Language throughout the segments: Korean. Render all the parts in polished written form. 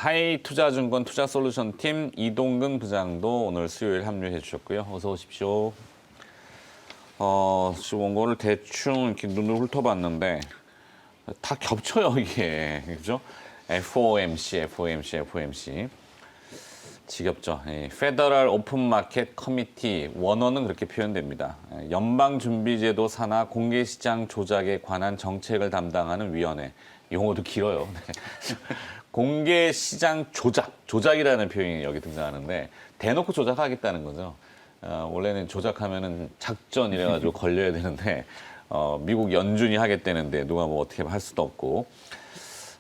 하이투자증권 투자솔루션팀 이동근 부장도 오늘 수요일 합류해 주셨고요. 어서 오십시오. 지금 원고를 대충 이렇게 눈으로 훑어봤는데 다 겹쳐요, 이게. 그죠? FOMC. 지겹죠. 페더럴 오픈마켓 커미티, 원어는 그렇게 표현됩니다. 연방준비제도 산하 공개시장 조작에 관한 정책을 담당하는 위원회. 용어도 길어요. 공개시장 조작이라는 표현이 여기 등장하는데 대놓고 조작하겠다는 거죠. 원래는 조작하면은 작전 이래가지고 걸려야 되는데 미국 연준이 하겠다는데 누가 뭐 어떻게 할 수도 없고.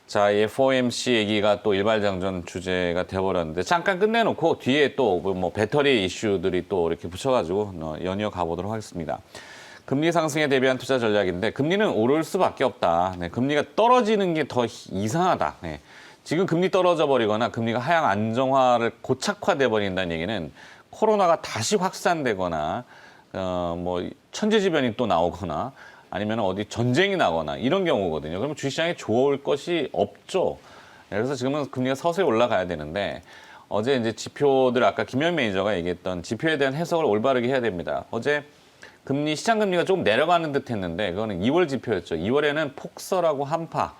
자, 이 FOMC 얘기가 또 일발장전 주제가 돼버렸는데 잠깐 끝내놓고 뒤에 또 뭐 배터리 이슈들이 또 이렇게 붙여가지고 연이어 가보도록 하겠습니다. 금리 상승에 대비한 투자 전략인데 금리는 오를 수밖에 없다. 네, 금리가 떨어지는 게 더 이상하다. 네. 지금 금리 떨어져 버리거나 금리가 하향 안정화를 고착화돼 버린다는 얘기는 코로나가 다시 확산되거나 뭐 천재지변이 또 나오거나 아니면 어디 전쟁이 나거나 이런 경우거든요. 그러면 주식시장에 좋을 것이 없죠. 그래서 지금은 금리가 서서히 올라가야 되는데 어제 이제 지표들 아까 김현 매니저가 얘기했던 지표에 대한 해석을 올바르게 해야 됩니다. 어제 시장 금리가 조금 내려가는 듯 했는데 그거는 2월 지표였죠. 2월에는 폭설하고 한파,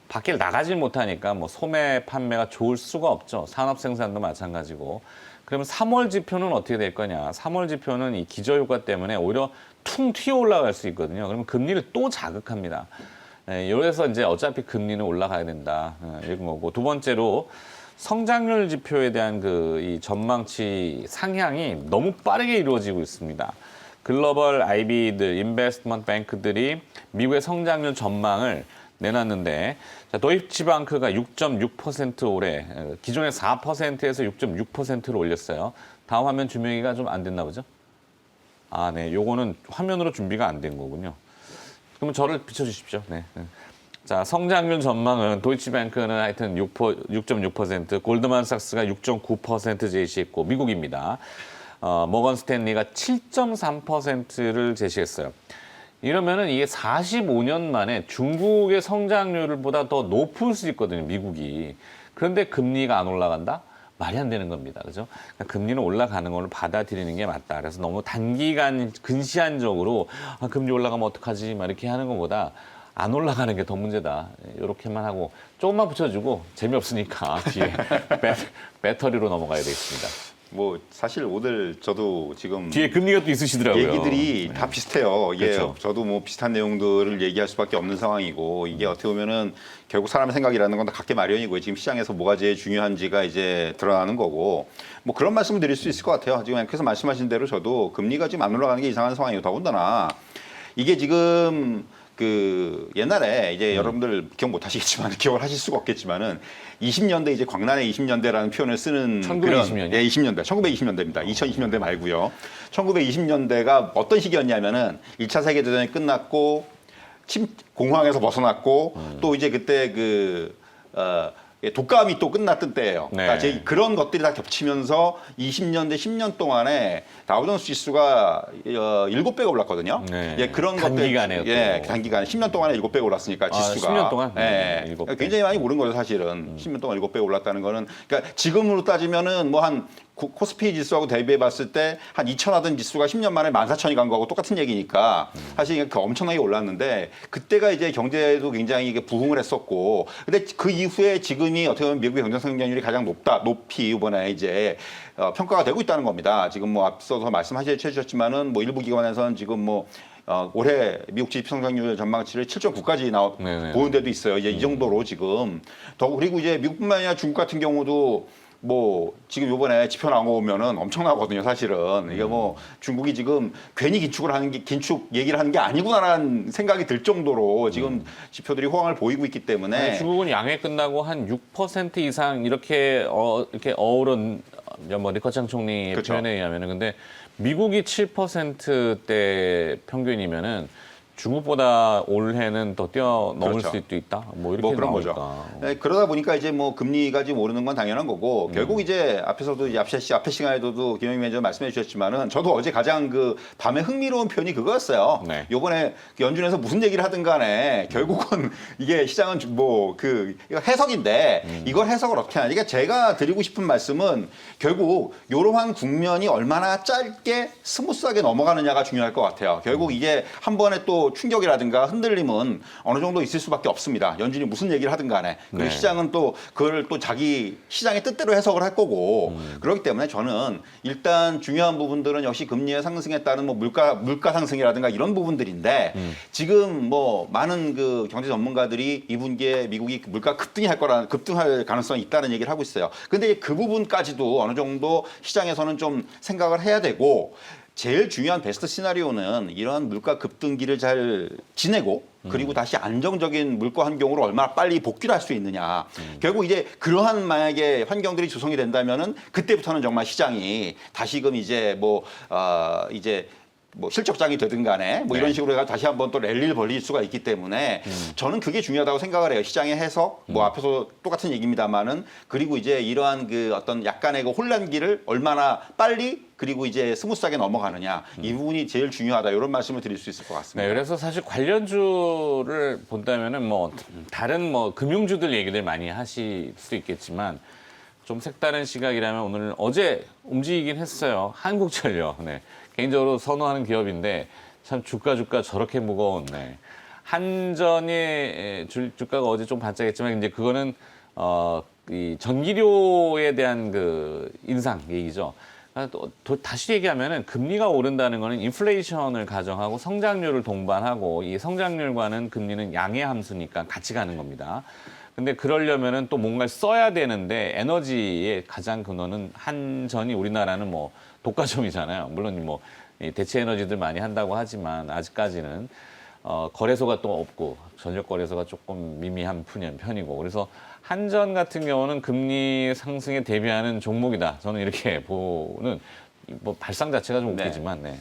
밖에 나가질 못하니까 뭐 소매 판매가 좋을 수가 없죠. 산업 생산도 마찬가지고. 그러면 3월 지표는 어떻게 될 거냐. 3월 지표는 이 기저효과 때문에 오히려 퉁 튀어 올라갈 수 있거든요. 그러면 금리를 또 자극합니다. 이래서 이제 어차피 금리는 올라가야 된다. 이런 거고. 두 번째로 성장률 지표에 대한 이 전망치 상향이 너무 빠르게 이루어지고 있습니다. 글로벌 IB들, 인베스트먼트 뱅크들이 미국의 성장률 전망을 내놨는데 자, 도이치방크가 6.6% 올해 기존의 4%에서 6.6%로 올렸어요. 다음 화면 조명이가 좀 안 됐나 보죠? 아, 네. 요거는 화면으로 준비가 안 된 거군요. 그러면 저를 비춰주십시오. 네. 자, 성장률 전망은 도이치뱅크는 하여튼 6.6%, 골드만삭스가 6.9% 제시했고 미국입니다. 모건 스탠리가 7.3%를 제시했어요. 이러면은 이게 45년 만에 중국의 성장률보다 더 높을 수 있거든요, 미국이. 그런데 금리가 안 올라간다? 말이 안 되는 겁니다. 그죠? 그러니까 금리는 올라가는 걸 받아들이는 게 맞다. 그래서 너무 단기간 근시안적으로 금리 올라가면 어떡하지? 막 이렇게 하는 것보다 안 올라가는 게 더 문제다. 이렇게만 하고 조금만 붙여주고 재미없으니까 뒤에 배터리로 넘어가야 되겠습니다. 뭐 사실 오늘 저도 지금 뒤에 금리가 또 있으시더라고요. 얘기들이 다 비슷해요. 이게 그렇죠. 저도 뭐 비슷한 내용들을 얘기할 수밖에 없는 상황이고 이게 어떻게 보면은 결국 사람의 생각이라는 건 다 각기 마련이고요. 지금 시장에서 뭐가 제일 중요한지가 이제 드러나는 거고 뭐 그런 말씀을 드릴 수 있을 것 같아요. 지금 앵커에서 말씀하신 대로 저도 금리가 지금 안 올라가는 게 이상한 상황이고 더군다나 이게 지금 옛날에 이제 여러분들 기억 못 하시겠지만 기억을 하실 수가 없겠지만은 20년대 이제 광란의 20년대라는 표현을 쓰는 1920년이요? 예, 20년대. 1920년대입니다. 2020년대 말고요. 1920년대가 어떤 시기였냐면은 1차 세계 대전이 끝났고 공황에서 벗어났고 또 이제 그때 독감이 또 끝났던 때예요. 네. 그러니까 그런 것들이 다 겹치면서 20년대 10년 동안에 다우존스 지수가 7배가 올랐거든요. 네. 예, 그런 단기간에 것들, 예, 단기간에 10년 동안에 7배가 올랐으니까 지수가 10년 동안? 예, 7배. 굉장히 많이 오른 거죠, 사실은. 10년 동안 7배가 올랐다는 거는 그러니까 지금으로 따지면은 뭐 한 코스피 지수하고 대비해 봤을 때 한 2,000 하던 지수가 10년 만에 14,000이 간 거하고 똑같은 얘기니까 사실 엄청나게 올랐는데 그때가 이제 경제도 굉장히 이게 부흥을 했었고 근데 그 이후에 지금이 어떻게 보면 미국의 경제 성장률이 가장 높이 이번에 이제 평가가 되고 있다는 겁니다. 지금 뭐 앞서서 말씀하셨지만은 뭐 일부 기관에서는 지금 뭐 올해 미국 GDP 성장률 전망치를 7.9까지 보는 데도 있어요. 이제 이 정도로 지금 그리고 이제 미국뿐만 아니라 중국 같은 경우도 뭐 지금 요번에 지표 나오면은 엄청나거든요, 사실은. 이게 뭐 중국이 지금 괜히 긴축 얘기를 하는 게 아니구나라는 생각이 들 정도로 지금 지표들이 호황을 보이고 있기 때문에 아니, 중국은 양회 끝나고 한 6% 이상 이렇게 어우른 뭐 리커창 총리의 그렇죠. 표현에 의하면은 근데 미국이 7%대 평균이면은 중국보다 올해는 더 뛰어넘을 그렇죠. 수도 있다. 뭐 이렇게 뭐 그런 나오니까. 거죠. 네, 그러다 보니까 이제 뭐 금리가 지금 오르는 건 당연한 거고 결국 이제 앞에서도 이제 앞에 시간에도 김영민 매니저 말씀해 주셨지만은 저도 어제 가장 그 밤에 흥미로운 표현이 그거였어요. 네. 요번에 연준에서 무슨 얘기를 하든 간에 결국은 이게 시장은 뭐 그 해석인데 이걸 해석을 어떻게 하냐. 그러니까 제가 드리고 싶은 말씀은 결국 이러한 국면이 얼마나 짧게 스무스하게 넘어가느냐가 중요할 것 같아요. 결국 이게 한 번에 또 충격이라든가 흔들림은 어느 정도 있을 수밖에 없습니다. 연준이 무슨 얘기를 하든 간에. 그리고 네. 시장은 또 그걸 또 자기 시장의 뜻대로 해석을 할 거고 그렇기 때문에 저는 일단 중요한 부분들은 역시 금리의 상승에 따른 뭐 물가 상승이라든가 이런 부분들인데 지금 뭐 많은 그 경제 전문가들이 2분기에 미국이 물가 급등할 가능성이 있다는 얘기를 하고 있어요. 근데 그 부분까지도 어느 정도 시장에서는 좀 생각을 해야 되고 제일 중요한 베스트 시나리오는 이런 물가 급등기를 잘 지내고 그리고 다시 안정적인 물가 환경으로 얼마나 빨리 복귀를 할 수 있느냐. 결국 이제 그러한 만약에 환경들이 조성이 된다면은 그때부터는 정말 시장이 다시금 이제 이제 뭐 실적장이 되든 간에 뭐 이런 식으로 해서 다시 한번 또 랠리를 벌릴 수가 있기 때문에 저는 그게 중요하다고 생각을 해요. 시장의 해석, 뭐 앞에서 똑같은 얘기입니다만은 그리고 이제 이러한 그 어떤 약간의 그 혼란기를 얼마나 빨리 그리고 이제 스무스하게 넘어가느냐 이 부분이 제일 중요하다 이런 말씀을 드릴 수 있을 것 같습니다. 네, 그래서 사실 관련주를 본다면은 뭐 다른 뭐 금융주들 얘기들 많이 하실 수 있겠지만 좀 색다른 시각이라면 오늘 어제 움직이긴 했어요. 한국전력. 네. 개인적으로 선호하는 기업인데 참 주가 저렇게 무거운. 네. 한전의 주가가 어제 좀 반짝했지만 이제 그거는 이 전기료에 대한 그 인상 얘기죠. 또 다시 얘기하면은 금리가 오른다는 거는 인플레이션을 가정하고 성장률을 동반하고 이 성장률과는 금리는 양의 함수니까 같이 가는 겁니다. 근데 그러려면은 또 뭔가를 써야 되는데 에너지의 가장 근원은 한전이 우리나라는 뭐 독과점이잖아요. 물론 뭐 대체 에너지들 많이 한다고 하지만 아직까지는 거래소가 또 없고 전력 거래소가 조금 미미한 편이고 그래서 한전 같은 경우는 금리 상승에 대비하는 종목이다. 저는 이렇게 보는 뭐 발상 자체가 좀 웃기지만 네.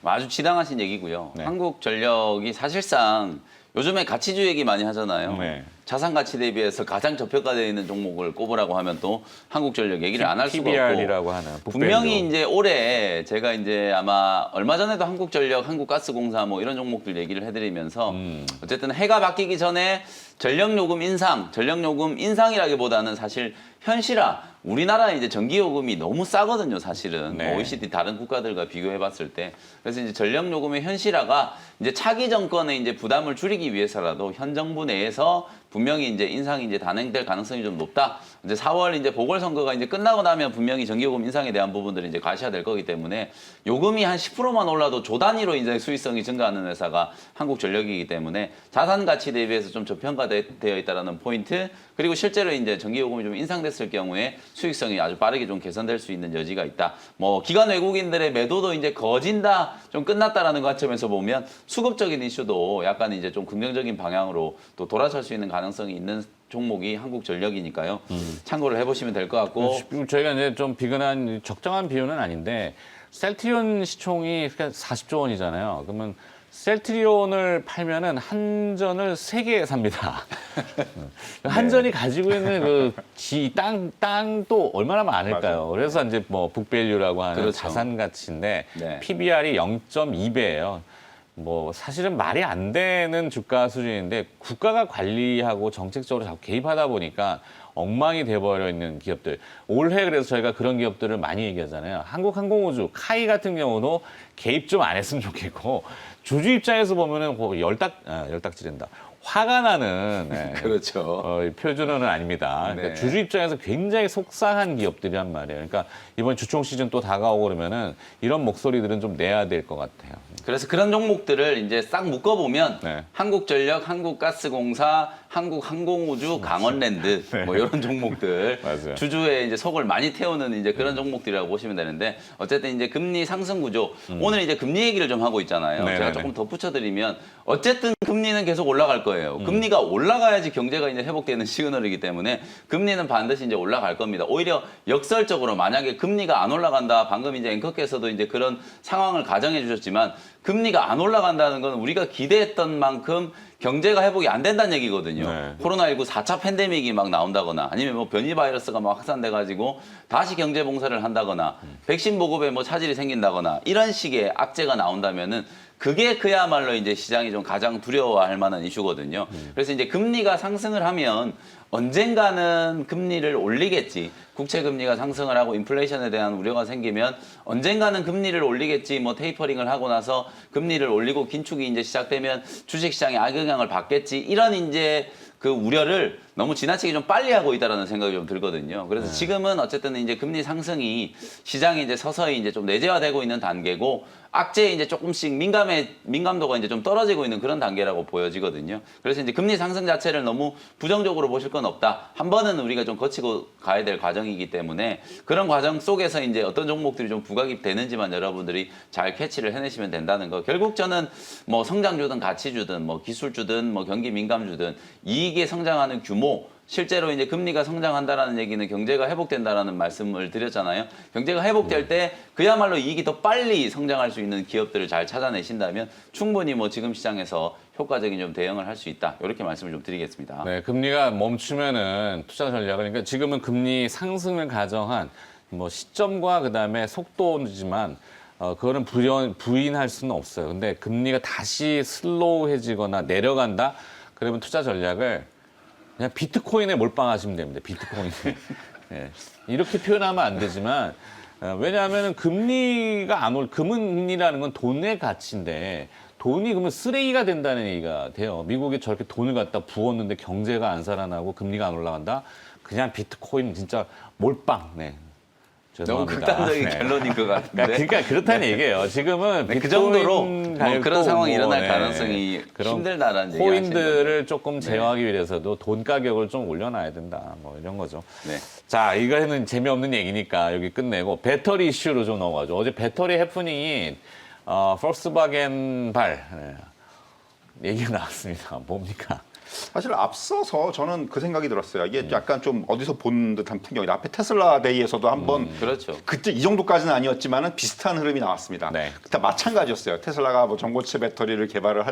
아주 지당하신 얘기고요. 네. 한국전력이 사실상 요즘에 가치주 얘기 많이 하잖아요. 네. 자산 가치 대비해서 가장 저평가되어 있는 종목을 꼽으라고 하면 또 한국전력 얘기를 안 할 수가 없고. PBR이라고 하는 분명히 이제 올해 제가 이제 아마 얼마 전에도 한국전력, 한국가스공사 뭐 이런 종목들 얘기를 해드리면서 어쨌든 해가 바뀌기 전에 전력요금 인상이라기보다는 사실 현실화. 우리나라 이제 전기요금이 너무 싸거든요, 사실은. 네. OECD 다른 국가들과 비교해봤을 때. 그래서 이제 전력요금의 현실화가 이제 차기 정권의 이제 부담을 줄이기 위해서라도 현 정부 내에서 분명히 이제 인상이 이제 단행될 가능성이 좀 높다. 이제 4월 이제 보궐선거가 이제 끝나고 나면 분명히 전기요금 인상에 대한 부분들이 이제 과시화될 거기 때문에 요금이 한 10%만 올라도 조 단위로 이제 수익성이 증가하는 회사가 한국전력이기 때문에 자산 가치 대비해서 좀 저평가되어 있다라는 포인트 그리고 실제로 이제 전기요금이 좀 인상됐을 경우에 수익성이 아주 빠르게 좀 개선될 수 있는 여지가 있다. 뭐 기관 외국인들의 매도도 이제 거진다, 좀 끝났다라는 관점에서 보면 수급적인 이슈도 약간 이제 좀 긍정적인 방향으로 또 돌아설 수 있는 가능성이 있는 종목이 한국전력이니까요. 참고를 해보시면 될 것 같고. 저희가 이제 좀 비근한 적정한 비율은 아닌데 셀트리온 시총이 40조 원이잖아요. 그러면 셀트리온을 팔면은 한전을 3개 삽니다. 한전이 가지고 있는 그 땅도 얼마나 많을까요? 맞아요. 그래서 이제 뭐 북밸류라고 하는 그렇죠. 자산 가치인데 네. PBR이 0.2배예요. 뭐 사실은 말이 안 되는 주가 수준인데 국가가 관리하고 정책적으로 자꾸 개입하다 보니까 엉망이 돼버려 있는 기업들. 올해 그래서 저희가 그런 기업들을 많이 얘기하잖아요. 한국항공우주, 카이 같은 경우도 개입 좀 안 했으면 좋겠고 주주 입장에서 보면은 열딱지된다. 화가 나는 네. 그렇죠. 표준어는 아닙니다. 그러니까 네. 주주 입장에서 굉장히 속상한 기업들이란 말이에요. 그러니까 이번 주총 시즌 또 다가오고 그러면은 이런 목소리들은 좀 내야 될 것 같아요. 그래서 그런 종목들을 이제 싹 묶어보면 네. 한국전력, 한국가스공사, 한국항공우주, 강원랜드 뭐 이런 종목들 맞아요. 주주의 이제 속을 많이 태우는 이제 그런 종목들이라고 보시면 되는데 어쨌든 이제 금리 상승 구조 오늘 이제 금리 얘기를 좀 하고 있잖아요. 네네네. 제가 조금 덧붙여드리면 어쨌든 금리는 계속 올라갈 거예요. 금리가 올라가야지 경제가 이제 회복되는 시그널이기 때문에 금리는 반드시 이제 올라갈 겁니다. 오히려 역설적으로 만약에 금리가 안 올라간다, 방금 이제 앵커께서도 이제 그런 상황을 가정해 주셨지만 금리가 안 올라간다는 건 우리가 기대했던 만큼 경제가 회복이 안 된다는 얘기거든요. 네. 코로나19 4차 팬데믹이 막 나온다거나 아니면 뭐 변이 바이러스가 막 확산돼가지고 다시 경제 봉쇄를 한다거나 백신 보급에 뭐 차질이 생긴다거나 이런 식의 악재가 나온다면은 그게 그야말로 이제 시장이 좀 가장 두려워할 만한 이슈거든요. 그래서 이제 금리가 상승을 하면 언젠가는 금리를 올리겠지. 국채 금리가 상승을 하고 인플레이션에 대한 우려가 생기면 언젠가는 금리를 올리겠지. 뭐 테이퍼링을 하고 나서 금리를 올리고 긴축이 이제 시작되면 주식 시장에 악영향을 받겠지. 이런 이제 그 우려를 너무 지나치게 좀 빨리 하고 있다라는 생각이 좀 들거든요. 그래서 지금은 어쨌든 이제 금리 상승이 시장이 이제 서서히 이제 좀 내재화되고 있는 단계고 악재에 이제 조금씩 민감도가 이제 좀 떨어지고 있는 그런 단계라고 보여지거든요. 그래서 이제 금리 상승 자체를 너무 부정적으로 보실 건 없다. 한 번은 우리가 좀 거치고 가야 될 과정이기 때문에 그런 과정 속에서 이제 어떤 종목들이 좀 부각이 되는지만 여러분들이 잘 캐치를 해내시면 된다는 거. 결국 저는 뭐 성장주든 가치주든 뭐 기술주든 뭐 경기 민감주든 이익이 성장하는 규모 실제로 이제 금리가 성장한다라는 얘기는 경제가 회복된다라는 말씀을 드렸잖아요. 경제가 회복될 때 그야말로 이익이 더 빨리 성장할 수 있는 기업들을 잘 찾아내신다면 충분히 뭐 지금 시장에서 효과적인 좀 대응을 할 수 있다. 이렇게 말씀을 좀 드리겠습니다. 네, 금리가 멈추면은 투자 전략을 그러니까 지금은 금리 상승을 가정한 뭐 시점과 그다음에 속도지만 그거는 부인할 수는 없어요. 근데 금리가 다시 슬로우해지거나 내려간다. 그러면 투자 전략을 그냥 비트코인에 몰빵하시면 됩니다. 비트코인에. 예. 이렇게 표현하면 안 되지만 왜냐하면 금리가 금리라는 건 돈의 가치인데 돈이 그러면 쓰레기가 된다는 얘기가 돼요. 미국에 저렇게 돈을 갖다 부었는데 경제가 안 살아나고 금리가 안 올라간다. 그냥 비트코인 진짜 몰빵. 네. 너무 죄송합니다. 극단적인 네. 결론인 것 같은데. 그러니까 그렇다는 얘기예요. 지금은 네, 그 정도로 비트코인 뭐 그런 가격도 상황이 뭐, 일어날 네, 가능성이 그런 힘들다라는 얘기 코인들을 조금 제어하기 위해서도 돈 가격을 좀 올려놔야 된다. 뭐 이런 거죠. 네. 자, 이거는 재미없는 얘기니까 여기 끝내고 배터리 이슈로 좀 넘어가죠. 어제 배터리 해프닝이 폴스바겐발 얘기가 나왔습니다. 뭡니까? 사실 앞서서 저는 그 생각이 들었어요. 이게 약간 좀 어디서 본 듯한 풍경이다. 앞에 테슬라 데이에서도 한번 그렇죠. 그때 이 정도까지는 아니었지만은 비슷한 흐름이 나왔습니다. 네. 그때 마찬가지였어요. 테슬라가 뭐 전고체 배터리를 개발을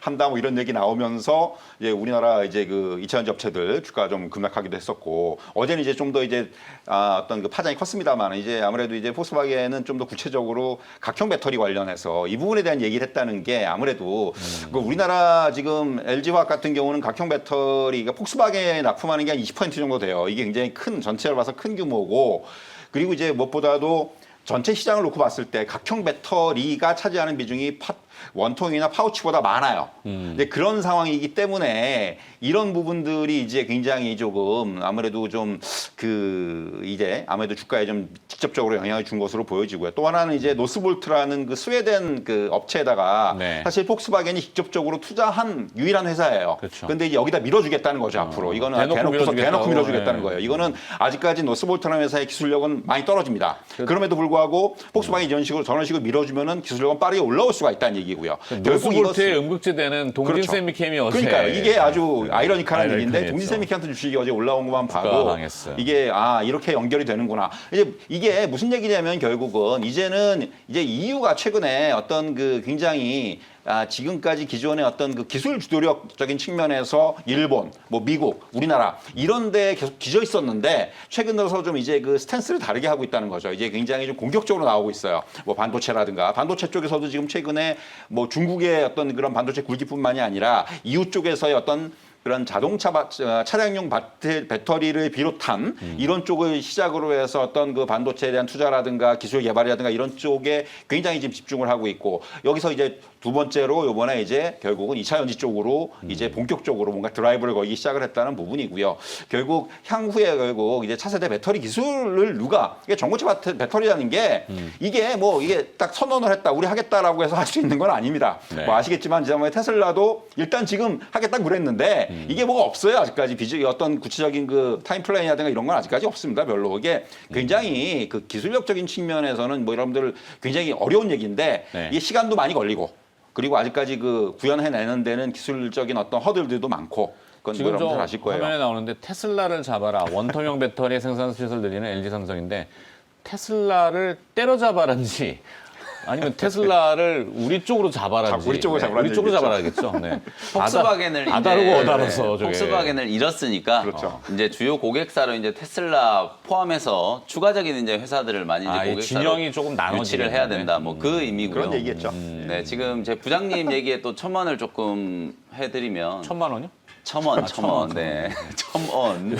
한다 뭐 이런 얘기 나오면서 이제 우리나라 이제 그 2차전지 업체들 주가 좀 급락하기도 했었고 어제는 이제 좀 더 이제 어떤 그 파장이 컸습니다만 이제 아무래도 이제 폴스바겐은 좀 더 구체적으로 각형 배터리 관련해서 이 부분에 대한 얘기를 했다는 게 아무래도 그 우리나라 지금 LG화학 같은 경우는 각형 배터리가 폭스바겐에 납품하는 게 한 20% 정도 돼요. 이게 굉장히 큰 전체를 봐서 큰 규모고 그리고 이제 무엇보다도 전체 시장을 놓고 봤을 때 각형 배터리가 차지하는 비중이 원통이나 파우치보다 많아요. 근데 그런 상황이기 때문에 이런 부분들이 이제 굉장히 조금 아무래도 좀 이제 아무래도 주가에 좀 직접적으로 영향을 준 것으로 보여지고요. 또 하나는 이제 노스볼트라는 그 스웨덴 그 업체에다가 네. 사실 폭스바겐이 직접적으로 투자한 유일한 회사예요. 그렇죠. 근데 이제 여기다 밀어주겠다는 거죠 앞으로. 이거는 대놓고 대놓고 밀어주겠다는 네. 거예요. 이거는 아직까지 노스볼트라는 회사의 기술력은 많이 떨어집니다. 그럼에도 불구하고 폭스바겐이 저런 식으로 밀어주면은 기술력은 빠르게 올라올 수가 있다는 얘기고요. 노스볼트의 음극재되는 동진세미캠이 어제 그러니까 이게 아주 아이러니컬한 얘기인데 아이러니컬했죠. 동진세미캠 주식이 어제 올라온 것만 주가가 봐도 강했어요. 이게 이렇게 연결이 되는구나. 이게 무슨 얘기냐면 결국은 이제는 이제 EU가 최근에 어떤 그 굉장히 지금까지 기존의 어떤 그 기술 주도력적인 측면에서 일본, 뭐 미국, 우리나라 이런 데 계속 기저 있었는데 최근 들어서 좀 이제 그 스탠스를 다르게 하고 있다는 거죠. 이제 굉장히 좀 공격적으로 나오고 있어요. 뭐 반도체라든가 반도체 쪽에서도 지금 최근에 뭐 중국의 어떤 그런 반도체 굴기뿐만이 아니라 EU 쪽에서의 어떤 그런 자동차 차량용 배터리를 비롯한 이런 쪽을 시작으로 해서 어떤 그 반도체에 대한 투자라든가 기술 개발이라든가 이런 쪽에 굉장히 지금 집중을 하고 있고 여기서 이제 두 번째로 이번에 이제 결국은 2차 전지 쪽으로 이제 본격적으로 뭔가 드라이브를 걸기 시작을 했다는 부분이고요. 결국 향후에 결국 이제 차세대 배터리 기술을 이게 전고체 배터리라는 게 이게 뭐 이게 딱 선언을 했다, 우리 하겠다라고 해서 할 수 있는 건 아닙니다. 네. 뭐 아시겠지만 지난번에 테슬라도 일단 지금 하겠다고 그랬는데 이게 뭐가 없어요. 아직까지 어떤 구체적인 그 타임 플랜이라든가 이런 건 아직까지 없습니다. 별로. 이게 굉장히 그 기술력적인 측면에서는 뭐 여러분들 굉장히 어려운 얘기인데 네. 이게 시간도 많이 걸리고 그리고 아직까지 그 구현해내는 데는 기술적인 어떤 허들들도 많고 그건 뭐 지금 저 여러분들 아실 거예요. 화면에 나오는데 테슬라를 잡아라. 원통형 배터리 생산 수요를 늘리는 LG 삼성인데 테슬라를 때려잡아라는지 아니면 테슬라를 우리 쪽으로 잡아라는지. 우리 쪽으로 잡아라는 우리 쪽으로 얘기겠죠. 잡아라겠죠. 네. 폭스바겐을 아 다르고 어다르서 저게. 폭스바겐을 잃었으니까 그렇죠. 이제 주요 고객사로 이제 테슬라 포함해서 추가적인 이제 회사들을 많이 이제 이 고객사로 진영이 조금 나눠지겠네. 유치를 해야 된다. 뭐 그 의미고요. 그런 얘기겠죠. 네, 지금 제 부장님 얘기에 또 첨언을 조금 해드리면 1,000만 원이요? 첨언, 네, 첨언.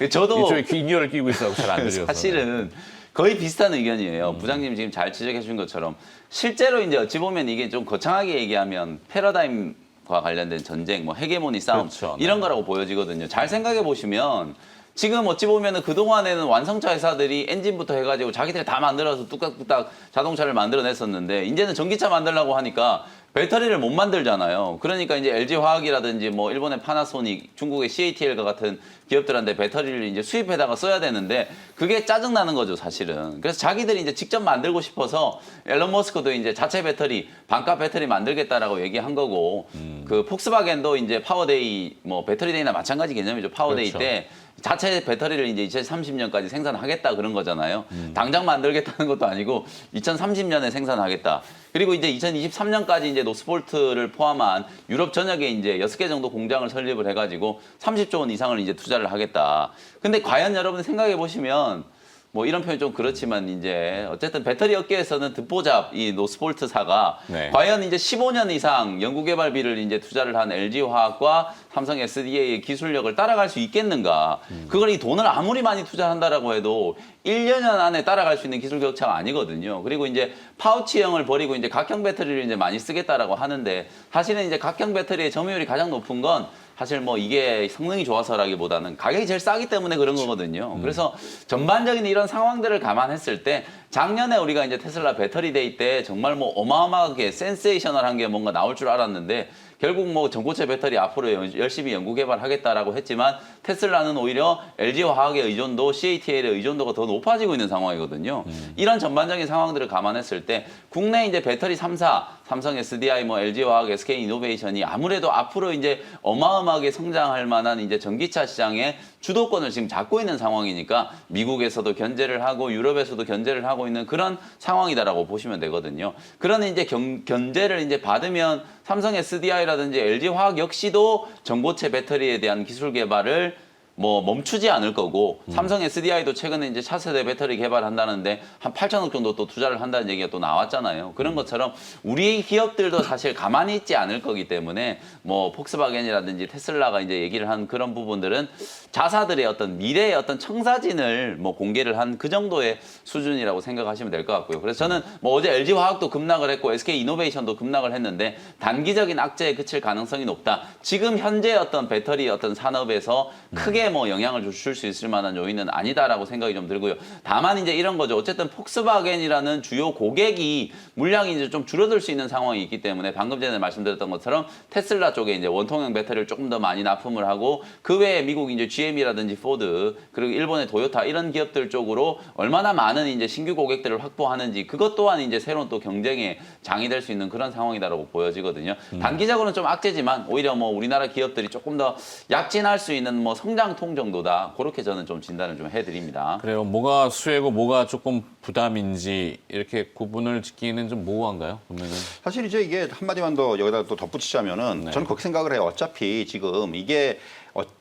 저도 이쪽에 귀이어를 끼고 있어서 잘 안 들려서. 사실은 거의 비슷한 의견이에요. 부장님 지금 잘 지적해 주신 것처럼 실제로 이제 어찌 보면 이게 좀 거창하게 얘기하면 패러다임과 관련된 전쟁, 뭐 헤게모니 싸움 그렇죠. 이런 거라고 보여지거든요. 잘 생각해 보시면 지금 어찌 보면은 그동안에는 완성차 회사들이 엔진부터 해가지고 자기들이 다 만들어서 뚝딱뚝딱 자동차를 만들어냈었는데 이제는 전기차 만들려고 하니까 배터리를 못 만들잖아요. 그러니까 이제 LG화학이라든지 뭐 일본의 파나소닉, 중국의 CATL과 같은 기업들한테 배터리를 이제 수입해다가 써야 되는데 그게 짜증나는 거죠, 사실은. 그래서 자기들이 이제 직접 만들고 싶어서 앨런 머스크도 이제 자체 배터리, 반값 배터리 만들겠다라고 얘기한 거고 그 폭스바겐도 이제 파워데이, 뭐 배터리데이나 마찬가지 개념이죠. 파워데이 그렇죠. 때 자체 배터리를 이제 2030년까지 생산하겠다 그런 거잖아요. 당장 만들겠다는 것도 아니고 2030년에 생산하겠다. 그리고 이제 2023년까지 이제 노스볼트를 포함한 유럽 전역에 이제 6개 정도 공장을 설립을 해가지고 30조 원 이상을 이제 투자를 하겠다. 근데 과연 여러분 생각해 보시면 뭐 이런 표현이 좀 그렇지만 이제 어쨌든 배터리 업계에서는 듣보잡 이 노스볼트사가 네. 과연 이제 15년 이상 연구개발비를 이제 투자를 한 LG화학과 삼성 SDA의 기술력을 따라갈 수 있겠는가? 그걸 이 돈을 아무리 많이 투자한다라고 해도 1년 안에 따라갈 수 있는 기술 격차가 아니거든요. 그리고 이제 파우치형을 버리고 이제 각형 배터리를 이제 많이 쓰겠다라고 하는데 사실은 이제 각형 배터리의 점유율이 가장 높은 건 사실 뭐 이게 성능이 좋아서라기보다는 가격이 제일 싸기 때문에 그런 거거든요. 그래서 전반적인 이런 상황들을 감안했을 때 작년에 우리가 이제 테슬라 배터리 데이 때 정말 뭐 어마어마하게 센세이셔널한 게 뭔가 나올 줄 알았는데 결국 뭐 전고체 배터리 앞으로 열심히 연구 개발하겠다라고 했지만 테슬라는 오히려 LG화학의 의존도, CATL의 의존도가 더 높아지고 있는 상황이거든요. 이런 전반적인 상황들을 감안했을 때 국내 이제 배터리 3사, 삼성 SDI, 뭐 LG화학, SK이노베이션이 아무래도 앞으로 이제 어마어마하게 성장할 만한 이제 전기차 시장의 주도권을 지금 잡고 있는 상황이니까 미국에서도 견제를 하고 유럽에서도 견제를 하고 있는 그런 상황이다라고 보시면 되거든요. 그런 이제 견제를 이제 받으면 삼성 SDI라든지 LG화학 역시도 전고체 배터리에 대한 기술 개발을 뭐 멈추지 않을 거고 삼성 SDI도 최근에 이제 차세대 배터리 개발한다는데 한 8천억 정도 또 투자를 한다는 얘기가 또 나왔잖아요. 그런 것처럼 우리 기업들도 사실 가만히 있지 않을 거기 때문에 뭐 폭스바겐이라든지 테슬라가 이제 얘기를 한 그런 부분들은 자사들의 어떤 미래의 어떤 청사진을 뭐 공개를 한 그 정도의 수준이라고 생각하시면 될 것 같고요. 그래서 저는 뭐 어제 LG화학도 급락을 했고 SK이노베이션도 급락을 했는데 단기적인 악재에 그칠 가능성이 높다. 지금 현재 어떤 배터리 어떤 산업에서 크게 뭐 영향을 줄 수 있을 만한 요인은 아니다라고 생각이 좀 들고요. 다만 이제 이런 거죠. 어쨌든 폭스바겐이라는 주요 고객이 물량이 이제 좀 줄어들 수 있는 상황이 있기 때문에 방금 전에 말씀드렸던 것처럼 테슬라 쪽에 이제 원통형 배터리를 조금 더 많이 납품을 하고 그 외에 미국 이제 GM이라든지 포드 그리고 일본의 도요타 이런 기업들 쪽으로 얼마나 많은 이제 신규 고객들을 확보하는지 그것 또한 이제 새로운 또 경쟁의 장이 될 수 있는 그런 상황이다라고 보여지거든요. 단기적으로는 좀 악재지만 오히려 뭐 우리나라 기업들이 조금 더 약진할 수 있는 뭐 성장통 정도다. 그렇게 저는 좀 진단을 좀 해드립니다. 그래요. 뭐가 수혜고 뭐가 조금 부담인지 이렇게 구분을 짓기는 좀 모호한가요? 보면은. 사실 이제 이게 한마디만 더 여기다 또 덧붙이자면은 네. 저는 그렇게 생각을 해요. 어차피 지금 이게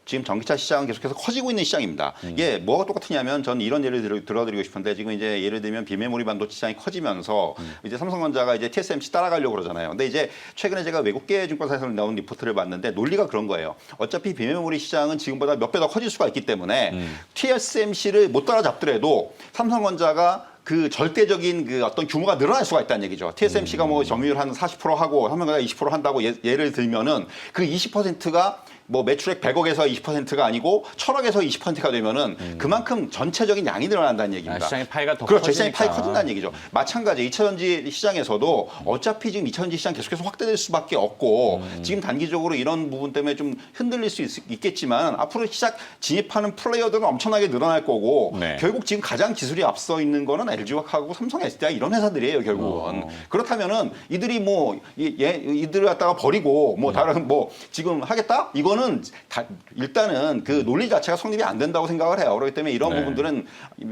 지금 전기차 시장은 계속해서 커지고 있는 시장입니다. 이게 뭐가 똑같으냐면 저는 이런 예를 들어드리고 싶은데 지금 이제 예를 들면 비메모리 반도체 시장이 커지면서 이제 삼성전자가 이제 TSMC 따라가려고 그러잖아요. 근데 이제 최근에 제가 외국계 증권사에서 나온 리포트를 봤는데 논리가 그런 거예요. 어차피 비메모리 시장은 지금보다 몇 배 더 커질 수가 있기 때문에 TSMC를 못 따라잡더라도 삼성전자가 그 절대적인 그 어떤 규모가 늘어날 수가 있다는 얘기죠. TSMC가 뭐 점유율 한 40% 하고 삼성전자가 20% 한다고 예를 들면은 그 20%가 뭐 매출액 100억에서 20%가 아니고 1000억에서 20%가 되면은 그만큼 전체적인 양이 늘어난다는 얘기입니다. 시장의 파이가 더 그렇죠. 시장의 커지니까. 파이 커진다는 얘기죠. 마찬가지 2차전지 시장에서도 어차피 지금 2차전지 시장 계속해서 확대될 수밖에 없고 지금 단기적으로 이런 부분 때문에 좀 흔들릴 수 있겠지만 앞으로 시장 진입하는 플레이어들은 엄청나게 늘어날 거고 네. 결국 지금 가장 기술이 앞서 있는 거는 LG화학하고 삼성, SDI 이런 회사들이에요. 결국은. 그렇다면은 이들이 뭐 이들을 갖다가 버리고 뭐 다른 뭐 지금 하겠다? 이거는 일단은 그 논리 자체가 성립이 안 된다고 생각을 해요. 그렇기 때문에 이런 네. 부분들은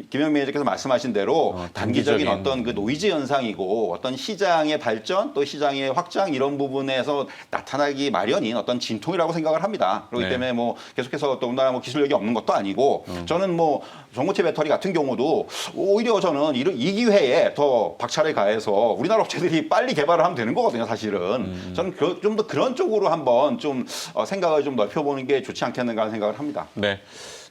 김현미 매니저께서 말씀하신 대로 단기적인 어떤 그 노이즈 현상이고 어떤 시장의 발전 또 시장의 확장 이런 부분에서 나타나기 마련인 어떤 진통이라고 생각을 합니다. 그렇기 네. 때문에 뭐 계속해서 더군다나 뭐 기술력이 없는 것도 아니고 저는 뭐 전고체 배터리 같은 경우도 오히려 저는 이 기회에 더 박차를 가해서 우리나라 업체들이 빨리 개발을 하면 되는 거거든요. 사실은 저는 좀 더 그런 쪽으로 한번 좀 생각을 좀 넓혀보는 게 좋지 않겠는가 하는 생각을 합니다. 네.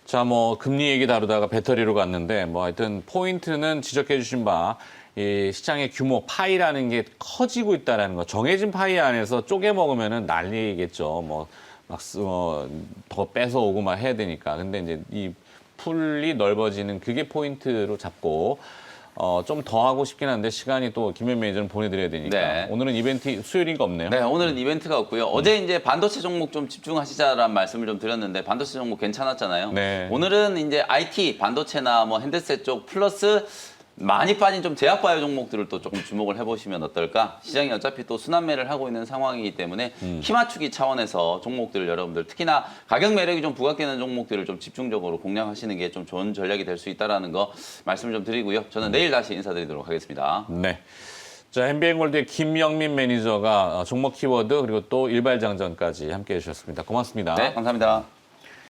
자, 뭐 금리 얘기 다루다가 배터리로 갔는데 뭐 하여튼 포인트는 지적해 주신 바 이 시장의 규모 파이라는 게 커지고 있다라는 거. 정해진 파이 안에서 쪼개 먹으면은 난리겠죠. 뭐 막 더 뺏어오고 막 해야 되니까. 근데 이제 이 풀이 넓어지는 그게 포인트로 잡고 좀 더 하고 싶긴 한데 시간이 또 김현 매니저는 보내드려야 되니까 네. 오늘은 이벤트 수요일인가 없네요. 네, 오늘은 이벤트가 없고요. 어제 이제 반도체 종목 좀 집중하시자라는 말씀을 좀 드렸는데 반도체 종목 괜찮았잖아요. 네. 오늘은 이제 IT, 반도체나 뭐 핸드셋 쪽 플러스 많이 빠진 좀 제약바이오 종목들을 또 조금 주목을 해보시면 어떨까? 시장이 어차피 또 순환매를 하고 있는 상황이기 때문에 키 맞추기 차원에서 종목들을 여러분들 특히나 가격 매력이 좀 부각되는 종목들을 좀 집중적으로 공략하시는 게 좀 좋은 전략이 될 수 있다는 거 말씀을 좀 드리고요. 저는 내일 다시 인사드리도록 하겠습니다. 네. 자, MBN골드의 김영민 매니저가 종목 키워드 그리고 또 일발장전까지 함께해 주셨습니다. 고맙습니다. 네, 감사합니다.